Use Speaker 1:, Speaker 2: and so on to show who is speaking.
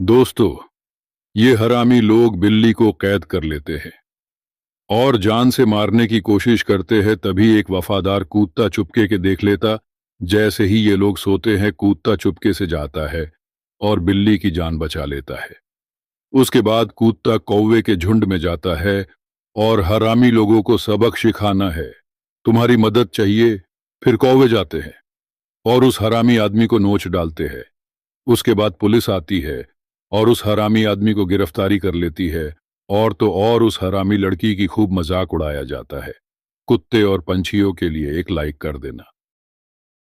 Speaker 1: दोस्तों, ये हरामी लोग बिल्ली को कैद कर लेते हैं और जान से मारने की कोशिश करते हैं। तभी एक वफादार कूदता चुपके के देख लेता। जैसे ही ये लोग सोते हैं, कूदता चुपके से जाता है और बिल्ली की जान बचा लेता है। उसके बाद कूदता कौवे के झुंड में जाता है और हरामी लोगों को सबक सिखाना है। तुम्हारी मदद चाहिए। फिर कौवे जाते हैं और उस हरामी आदमी को नोच डालते हैं। उसके बाद पुलिस आती है और उस हरामी आदमी को गिरफ्तारी कर लेती है। और तो और उस हरामी लड़की की खूब मजाक उड़ाया जाता है। कुत्ते और पंछियों के लिए एक लाइक कर देना।